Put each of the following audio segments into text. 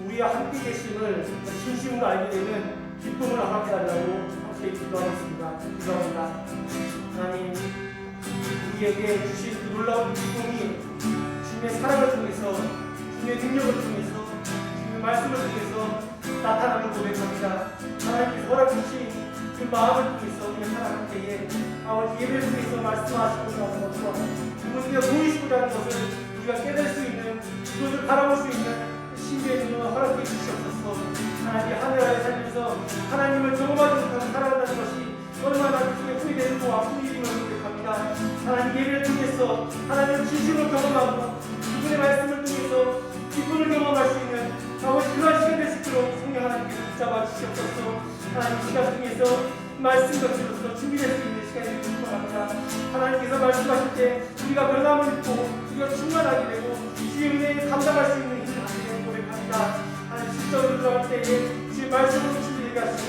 우리와 함께 계심을 진심으로 알게 되는 기쁨을 허락해 달라고 함께 기도하겠습니다. 기도합니다. 하나님, 우리에게 주신 그 놀라운 기쁨이 주님의 사랑을 통해서, 주님의 능력을 통해서, 주님의 말씀을 통해서 나타나는 고백합니다. 하나님께서 허락주신 그 마음을 통해서 우리가 살아갈 때에 아버지 예배를 통해서 말씀하시고자 하는 것과 그분께 보이시고자 하는 것을 우리가 깨달을 수 있는, 그것을 바라볼 수 있는 신비의 눈을 허락해 주시옵소서. 하나님, 하늘 아래 살면서 하나님을 경험하지 못하고 살아간다는 것이 얼마나 그의 후회되고 아픈 일임을 고백합니다. 하나님, 예배를 통해서 하나님의 진심을 경험하고 그분의 말씀을 통해서 기쁨을 경험할 수 있는 아버지 그런 시간 될 수 있도록 성령 하나님께서 붙잡아 주시옵소서. 하나님, 시간 통해서 말씀 것으로서 준비될 수 있는 시간이 되길 축원합니다. 하나님께서 말씀하실 때 우리가 변함을 입고 우리가 충만하게 되고 주의 은혜에 감당할 수 있는 힘을 갖게 되는 고백합니다. 하나님, 실전으로 들어갈 때에 주의 말씀으로 준비되게 하시고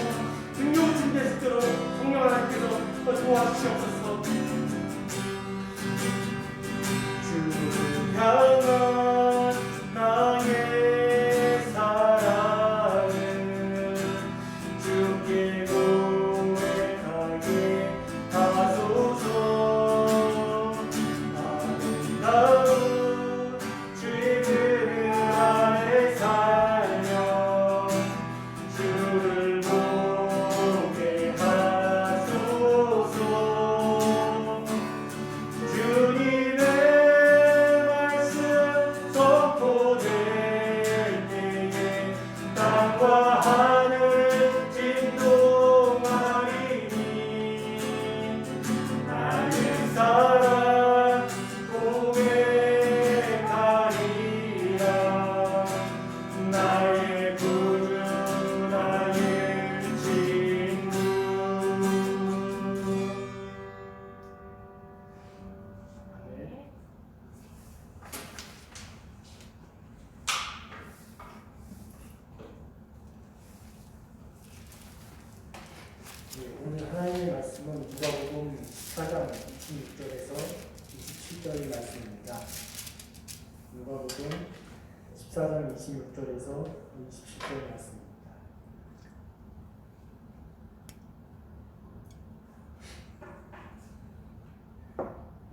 능력을 준비될 수 있도록 성령 하나님께서 도와주시옵소서. 주를 향한 나의 사랑은 주께 고백하게 하소서. 아름다운 주의 그늘 아래 살며 주를 보게 하소서. 주님의 말씀 선포될 때에 땅과 하늘 진동하리니 나의 사랑 고백하리라. 나의 구주 나의 친구. 아멘. 오늘 하나님의 말씀은 누가복음 14장 26절에서 27절의 말씀입니다. 누가복음 14장 26절에서 27절의 말씀입니다.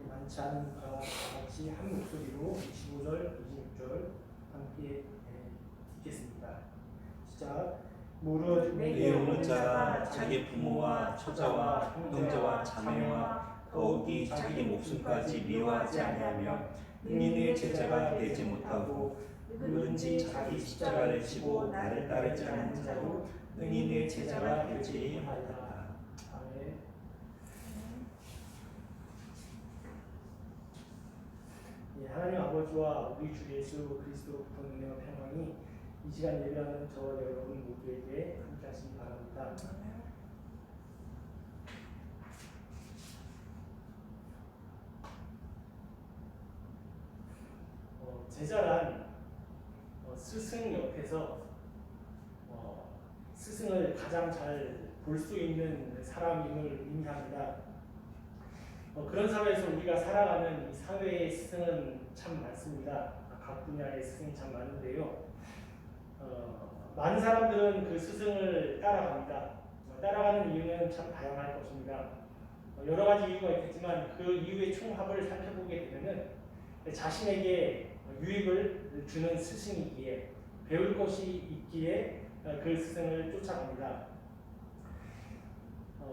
많지 않은 가 같이 한 목소리로 25절, 26절 함께 읽겠습니다. 시작. 무릇 내게 오는 자가 자기 부모와 처자와 형제와 자매와 더욱이 자기 목숨까지 미워하지 아니하며 능히 내 제자가 되지 못하고 누구든지 자기 십자가를 지고 나를 따르지 않는 자도 능히 내 제자가 되지 못하리라. 아멘. 하나님 아버지와 우리 주 예수 그리스도로부터 은혜와 평강이 이 시간 예배하는 저와 여러분 모두에게 함께 하시기 바랍니다. 제자란 스승 옆에서 스승을 가장 잘 볼 수 있는 사람임을 의미합니다. 그런 사회에서 우리가 살아가는 이 사회의 스승은 참 많습니다. 각 분야의 스승이 참 많은데요. 많은 사람들은 그 스승을 따라갑니다. 따라가는 이유는 참 다양할 것입니다. 여러 가지 이유가 있겠지만 그 이유의 총합을 살펴보게 되면은 자신에게 유익을 주는 스승이기에, 배울 것이 있기에 그 스승을 쫓아갑니다.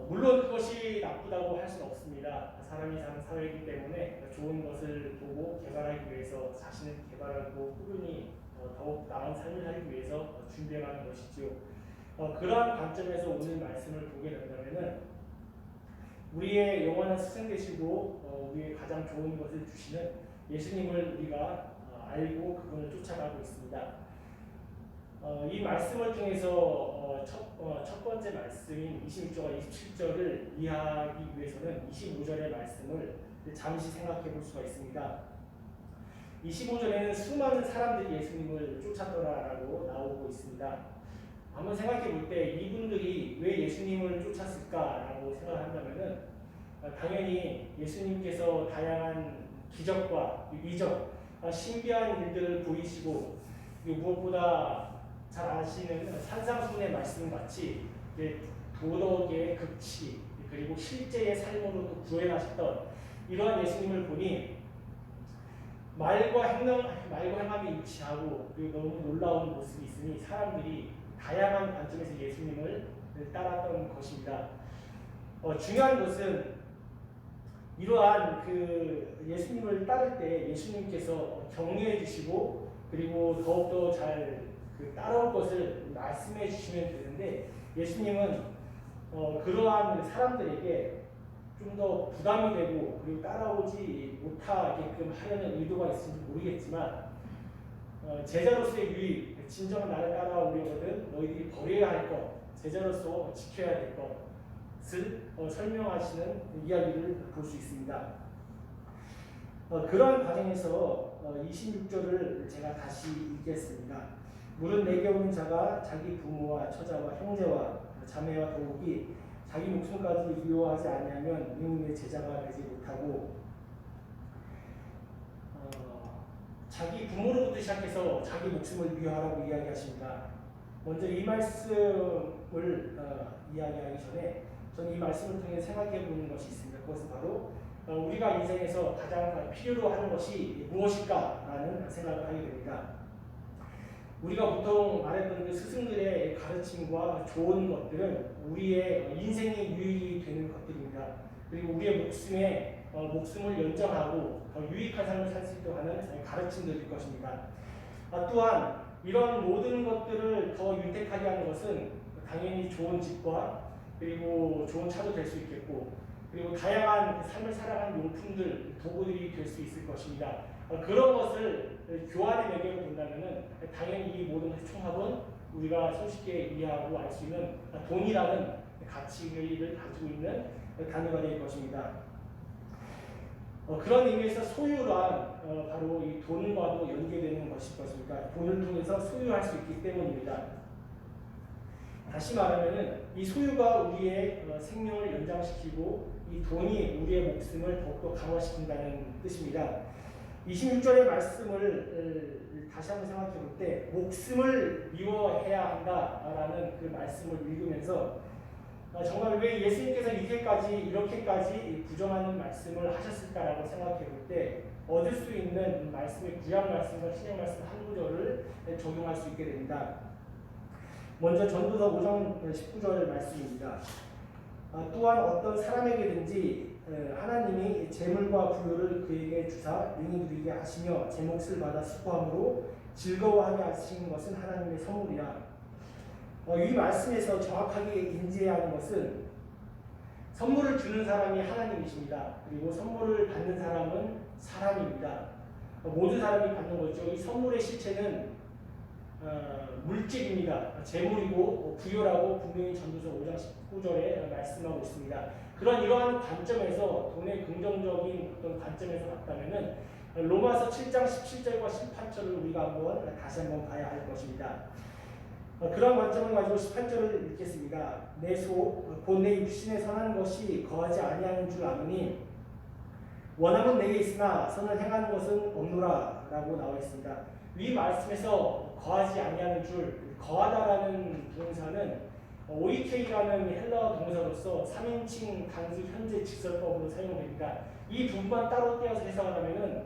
물론 그것이 나쁘다고 할 수는 없습니다. 사람이 사는 사회이기 때문에 좋은 것을 보고 개발하기 위해서 자신을 개발하고 꾸준히 더욱 나은 삶을 살기 위해서 준비해가는 것이죠. 그러한 관점에서 오늘 말씀을 보게 된다면은 우리의 영원한 스승 되시고 우리의 가장 좋은 것을 주시는 예수님을 우리가 알고 그분을 쫓아가고 있습니다. 이 말씀을 통해서 첫 번째 말씀인 26절과 27절을 이해하기 위해서는 25절의 말씀을 잠시 생각해 볼 수가 있습니다. 25절에는 수많은 사람들이 예수님을 쫓았더라라고 나오고 있습니다. 한번 생각해 볼 때 이분들이 왜 예수님을 쫓았을까라고 생각을 한다면은 당연히 예수님께서 다양한 기적과 이적, 신비한 일들을 보이시고 무엇보다 잘 아시는 산상수훈의 말씀 같이 이제 도덕의 극치 그리고 실제의 삶으로 구현하셨던 이러한 예수님을 보니 말과 행함이 일치하고 그리고 너무 놀라운 모습이 있으니 사람들이 다양한 관점에서 예수님을 따랐던 것입니다. 중요한 것은 이러한 그 예수님을 따를 때 예수님께서 격려해 주시고 그리고 더욱더 잘 그 따라올 것을 말씀해 주시면 되는데 예수님은 그러한 사람들에게 좀 더 부담이 되고 그리고 따라오지 못하게끔 하려는 의도가 있을지 모르겠지만 제자로서의 유익, 진정한 나를 따라오려거든 너희들이 버려야 할 것, 제자로서 지켜야 될 것을 설명하시는 이야기를 볼 수 있습니다. 그러한 과정에서 26절을 제가 다시 읽겠습니다. 물은 내게 오는 자가 자기 부모와 처자와 형제와 자매와 더욱이 자기 목숨까지 미워하지 아니하면 이는 제자가 되지 못하고 자기 부모로부터 시작해서 자기 목숨을 미워하라고 이야기하십니다. 먼저 이 말씀을 이야기하기 전에 저는 이 말씀을 통해 생각해 보는 것이 있습니다. 그것은 바로 우리가 인생에서 가장 필요로 하는 것이 무엇일까라는 생각을 하게 됩니다. 우리가 보통 말했던 그 스승들의 가르침과 좋은 것들은 우리의 인생에 유익이 되는 것들입니다. 그리고 우리의 목숨을 연장하고 더 유익한 삶을 살 수 있도록 하는 가르침들일 것입니다. 또한 이런 모든 것들을 더 윤택하게 하는 것은 당연히 좋은 집과 그리고 좋은 차도 될 수 있겠고 그리고 다양한 삶을 살아가는 용품들, 도구들이 될 수 있을 것입니다. 그런 것을 교환의 매개로 본다면 당연히 이 모든 것의 총합은 우리가 손쉽게 이해하고 알 수 있는 돈이라는 가치를 가지고 있는 단어가 될 것입니다. 그런 의미에서 소유란 바로 이 돈과도 연계되는 것일 것입니다. 돈을 통해서 소유할 수 있기 때문입니다. 다시 말하면 이 소유가 우리의 생명을 연장시키고 이 돈이 우리의 목숨을 더욱더 강화시킨다는 뜻입니다. 26절의 말씀을 다시 한번 생각해 볼 때 목숨을 미워해야 한다라는 그 말씀을 읽으면서 정말 왜 예수님께서 이렇게까지 부정하는 말씀을 하셨을까라고 생각해 볼 때 얻을 수 있는 말씀의 구약 말씀과 신약 말씀 한 구절을 적용할 수 있게 됩니다. 먼저 전도서 5장 19절 말씀입니다. 또한 어떤 사람에게든지 하나님이 재물과 부요를 그에게 주사 능히 누리게 하시며 제 몫을 받아 수고함으로 즐거워하게 하시는 것은 하나님의 선물이라. 이 말씀에서 정확하게 인지해야 하는 것은 선물을 주는 사람이 하나님이십니다. 그리고 선물을 받는 사람은 사람입니다. 모든 사람이 받는 거죠. 이 선물의 실체는 물질입니다. 재물이고 부요라고 분명히 전도서 5장 19절에 말씀하고 있습니다. 이러한 관점에서 돈의 긍정적인 어떤 관점에서 봤다면은 로마서 7장 17절과 18절을 우리가 다시 한번 봐야 할 것입니다. 그런 관점을 가지고 18절을 읽겠습니다. 내 속 곧 내 육신에 선한 것이 거하지 아니하는 줄 아노니 원함은 내게 있으나 선을 행하는 것은 없노라 라고 나와 있습니다. 이 말씀에서 거하지 아니하는 줄, 거하다라는 동사는 OEK라는 헬라어 동사로서 3인칭 단수 현재 직설법으로 사용됩니다. 이 부분만 따로 떼어서 해석하자면은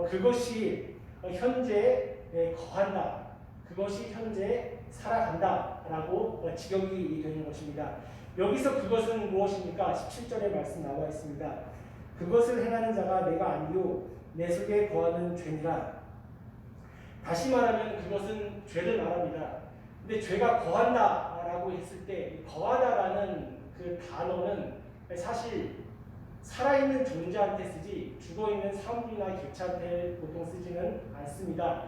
그것이 현재 거한다, 그것이 현재 살아간다라고 직역이 되는 것입니다. 여기서 그것은 무엇입니까? 17절에 말씀 나와 있습니다. 그것을 행하는 자가 내가 아니요 내 속에 거하는 죄니라. 다시 말하면 그것은 죄를 말합니다. 근데 죄가 거한다라고 했을 때 거하다라는 그 단어는 사실 살아있는 존재한테 쓰지 죽어있는 사물이나 객체한테 보통 쓰지는 않습니다.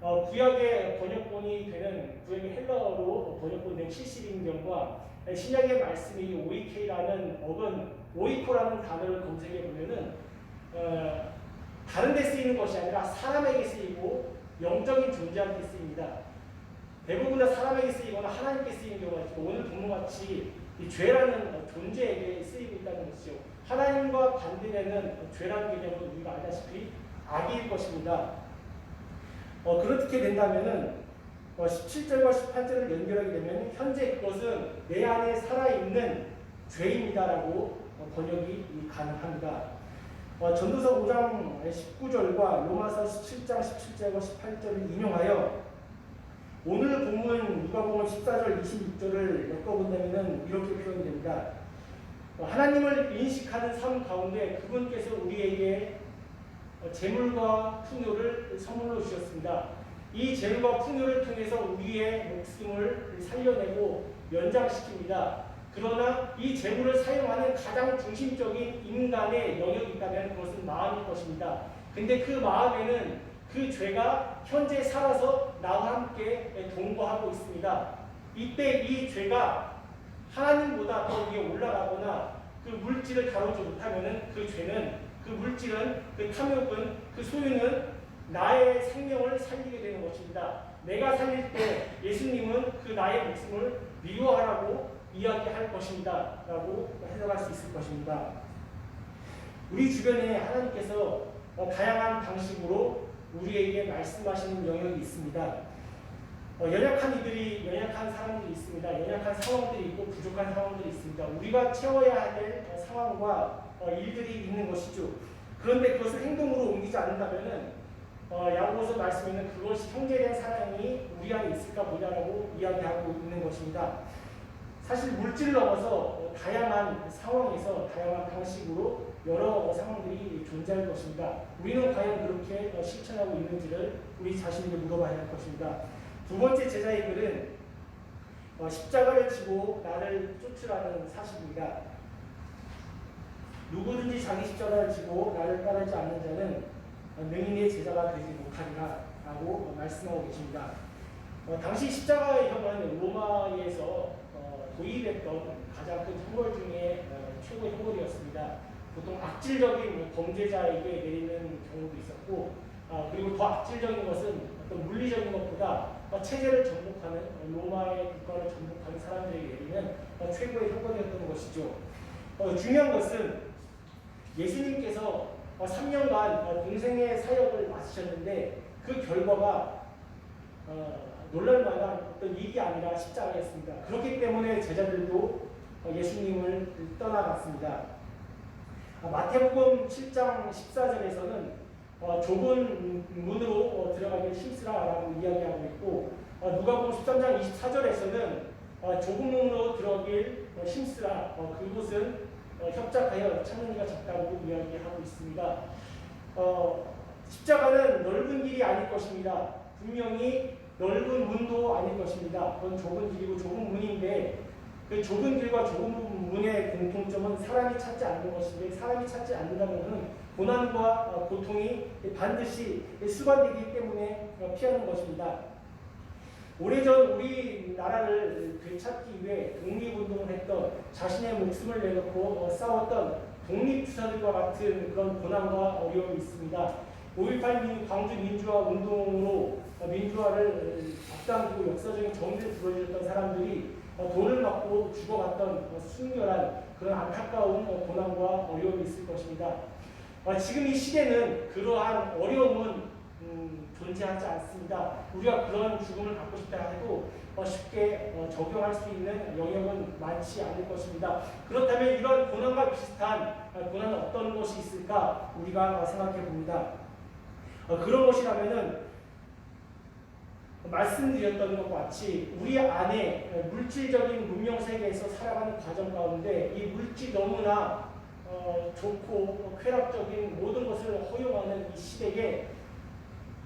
구약의 번역본이 되는 구약의 헬라어로 번역본이 된 70인경과 신약의 말씀이 OEK라는 오이코라는 단어를 검색해 보면은 다른 데 쓰이는 것이 아니라 사람에게 쓰이고 영적인 존재한테 쓰입니다. 대부분 다 사람에게 쓰이거나 하나님께 쓰이는 경우가 있고 오늘 본문같이 이 죄라는 존재에게 쓰이고 있다는 것이죠. 하나님과 반대되는 죄라는 개념은 우리가 알다시피 악일 것입니다. 그렇게 된다면은 17절과 18절을 연결하게 되면 현재 그것은 내 안에 살아있는 죄입니다라고 번역이 가능합니다. 전도서 5장 19절과 로마서 17장 17절과 18절을 인용하여 오늘 본문 누가복음 14절 26절을 엮어본다면 이렇게 표현됩니다. 하나님을 인식하는 삶 가운데 그분께서 우리에게 재물과 풍요를 선물로 주셨습니다. 이 재물과 풍요를 통해서 우리의 목숨을 살려내고 연장시킵니다. 그러나 이 재물을 사용하는 가장 중심적인 인간의 영역이 있다면 그것은 마음일 것입니다. 근데 그 마음에는 그 죄가 현재 살아서 나와 함께 동거하고 있습니다. 이때 이 죄가 하나님보다 더 위에 올라가거나 그 물질을 다루지 못하면 그 죄는, 그 물질은, 그 탐욕은, 그 소유는 나의 생명을 살리게 되는 것입니다. 내가 살릴 때 예수님은 그 나의 목숨을 미워하라고 이야기할 것입니다. 라고 해석할 수 있을 것입니다. 우리 주변에 하나님께서 다양한 방식으로 우리에게 말씀하시는 영역이 있습니다. 연약한 이들이, 연약한 사람들이 있습니다. 연약한 상황들이 있고 부족한 상황들이 있습니다. 우리가 채워야 될 상황과 일들이 있는 것이죠. 그런데 그것을 행동으로 옮기지 않는다면 야고보서 말씀에는 그것이 형제된 사랑이 우리 안에 있을까 보자라고 이야기하고 있는 것입니다. 사실 물질을 넘어서 다양한 상황에서 다양한 방식으로 여러 상황들이 존재할 것입니다. 우리는 과연 그렇게 실천하고 있는지를 우리 자신에게 물어봐야 할 것입니다. 두 번째 제자의 글은 십자가를 지고 나를 쫓으라는 사실입니다. 누구든지 자기 십자가를 지고 나를 따르지 않는 자는 능인의 제자가 되지 못하리라 라고 말씀하고 계십니다. 당시 십자가의 형은 로마에서 도입했던 가장 큰 형벌 중에 최고의 형벌이었습니다. 보통 악질적인 범죄자에게 내리는 경우도 있었고, 그리고 더 악질적인 것은 어떤 물리적인 것보다 체제를 정복하는, 로마의 국가를 정복하는 사람들에게 내리는 최고의 형벌이었던 것이죠. 중요한 것은 예수님께서 3년간 공생의 사역을 마치셨는데 그 결과가 놀랄만한 어떤 일이 아니라 십자가였습니다. 그렇기 때문에 제자들도 예수님을 떠나갔습니다. 마태복음 7장 14절에서는 좁은 문으로 들어가길 힘쓰라라고 이야기하고 있고, 누가복음 13장 24절에서는 좁은 문으로 들어가길 힘쓰라, 그곳은 협착하여 찾는 이가 적다고 이야기하고 있습니다. 십자가는 넓은 길이 아닐 것입니다. 분명히 넓은 문도 아닐 것입니다. 그건 좁은 길이고 좁은 문인데, 그 좁은 길과 좁은 문의 공통점은 사람이 찾지 않는 것인데, 사람이 찾지 않는다면 고난과 고통이 반드시 수반되기 때문에 피하는 것입니다. 오래전 우리나라를 되찾기 위해 독립운동을 했던, 자신의 목숨을 내놓고 싸웠던 독립투사들과 같은 그런 고난과 어려움이 있습니다. 5.18 광주 민주화 운동으로 민주화를 앞당기고 역사적인 정의를 불어줬던 사람들이 돌을 맞고 죽어갔던 순결한 그런 안타까운 고난과 어려움이 있을 것입니다. 지금 이 시대는 그러한 어려움은 존재하지 않습니다. 우리가 그런 죽음을 받고 싶다 해도 쉽게 적용할 수 있는 영역은 많지 않을 것입니다. 그렇다면 이런 고난과 비슷한 고난은 어떤 것이 있을까 우리가 생각해 봅니다. 그런 것이라면은 말씀드렸던 것과 같이 우리 안에 물질적인 문명 세계에서 살아가는 과정 가운데 이 물질 너무나 좋고 쾌락적인 모든 것을 허용하는 이 시대에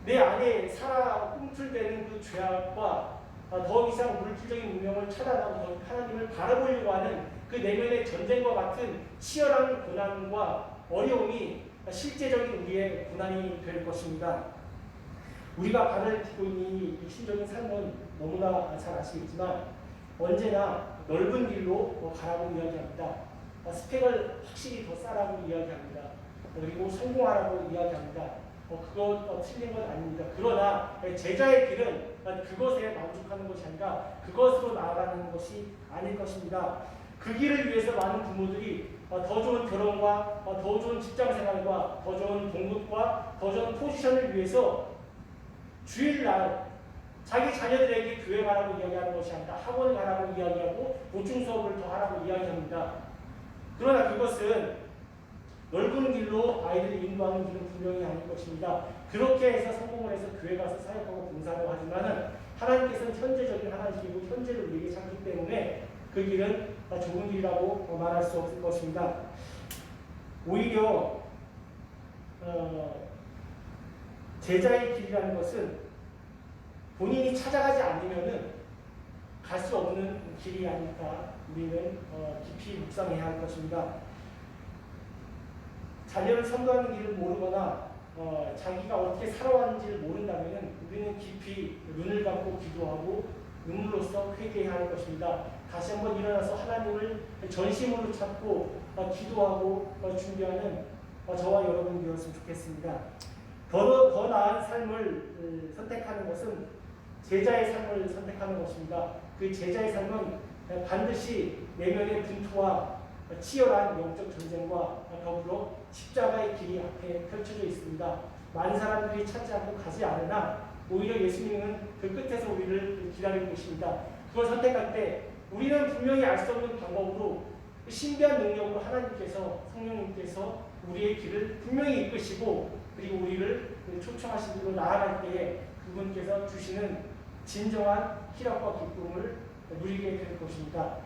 내 안에 살아 꿈틀대는 그 죄악과 더 이상 물질적인 문명을 차단하고 하나님을 바라보려고 하는 그 내면의 전쟁과 같은 치열한 고난과 어려움이 실제적인 우리의 고난이 될 것입니다. 우리가 발을 딛고 있는 이 육신적인 삶은 너무나 잘 아시겠지만 언제나 넓은 길로 가라고 이야기합니다. 스펙을 확실히 더 쌓으라고 이야기합니다. 그리고 성공하라고 이야기합니다. 그거 틀린 건 아닙니다. 그러나 제자의 길은 그것에 만족하는 것이 아니라 그것으로 나아가는 것이 아닐 것입니다. 그 길을 위해서 많은 부모들이 더 좋은 결혼과 더 좋은 직장생활과 더 좋은 봉급과 더 좋은 포지션을 위해서 주일날 자기 자녀들에게 교회 가라고 이야기하는 것이 아니라 학원을 가라고 이야기하고 보충 수업을 더 하라고 이야기합니다. 그러나 그것은 넓은 길로 아이들을 인도하는 길은 분명히 아닐 것입니다. 그렇게 해서 성공을 해서 교회 가서 사역하고 봉사하고 하지만은 하나님께서는 현재적인 하나님이고 현재를 우리에게 찾기 때문에 그 길은 좁은 길이라고 말할 수 없을 것입니다. 오히려 제자의 길이라는 것은 본인이 찾아가지 않으면은 갈 수 없는 길이 아닐까 우리는 깊이 묵상해야 할 것입니다. 자녀를 선도하는 길을 모르거나 자기가 어떻게 살아왔는지를 모른다면 우리는 깊이 눈을 감고 기도하고 눈물로써 회개해야 할 것입니다. 다시 한번 일어나서 하나님을 전심으로 찾고 기도하고 준비하는 저와 여러분이 되었으면 좋겠습니다. 더 나은 삶을 선택하는 것은 제자의 삶을 선택하는 것입니다. 그 제자의 삶은 반드시 내면의 분투와 치열한 영적 전쟁과 더불어 십자가의 길이 앞에 펼쳐져 있습니다. 많은 사람들이 찾지 않고 가지 않으나 오히려 예수님은 그 끝에서 우리를 기다리고 계십니다. 그걸 선택할 때 우리는 분명히 알 수 없는 방법으로 신비한 능력으로 하나님께서 성령님께서 우리의 길을 분명히 이끄시고 그리고 우리를 초청하신 대로 나아갈 때에 그분께서 주시는 진정한 희락과 기쁨을 누리게 될 것입니다.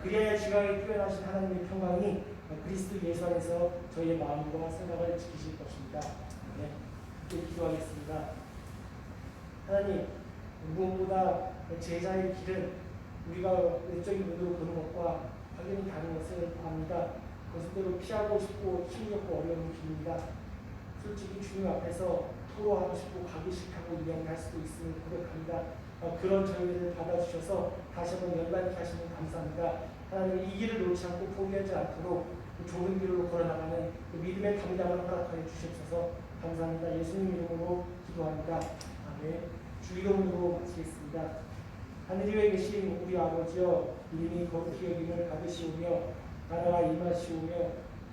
그래야 중앙에 표현하신 하나님의 평강이 그리스도 예수 안에서 저희의 마음과 생각을 지키실 것입니다. 네, 기도하겠습니다. 하나님, 무엇보다 제자의 길은 우리가 외적인 눈으로 보는 것과 확연히 다른 것을 압니다. 그것대로 피하고 싶고 힘겹고 어려운 길입니다. 솔직히 주님 앞에서 토로하고 싶고 가기 싫다고 이야기할 수도 있음을 고백합니다. 그런 저희를 받아주셔서 다시 한번 연단케 하시면 감사합니다. 하나님 이 길을 놓지 않고 포기하지 않도록 좁은 길로 걸어나가는 믿음의 담담을 허락하여 주시옵소서. 감사합니다. 예수님 이름으로 기도합니다. 아멘. 주 이름으로 마치겠습니다. 하늘 위에 계신 우리 아버지여, 이름이 거룩히 여김을 받으시오며 나라가 임하시오며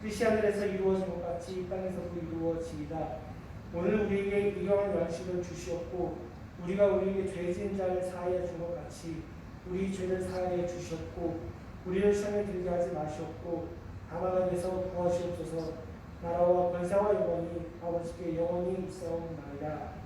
뜻이 하늘에서 이루어진 것 같이 땅에서도 이루어지이다. 오늘 우리에게 일용할 양식을 주시옵고 우리가 우리에게 죄 지은 자를 사하여 준 것 같이 우리 죄를 사하여 주시옵고 우리를 시험에 들게 하지 마시옵고 다만 안에서 구하시옵소서. 나라와 권세와 영광이 아버지께 영원히 있사옵나이다.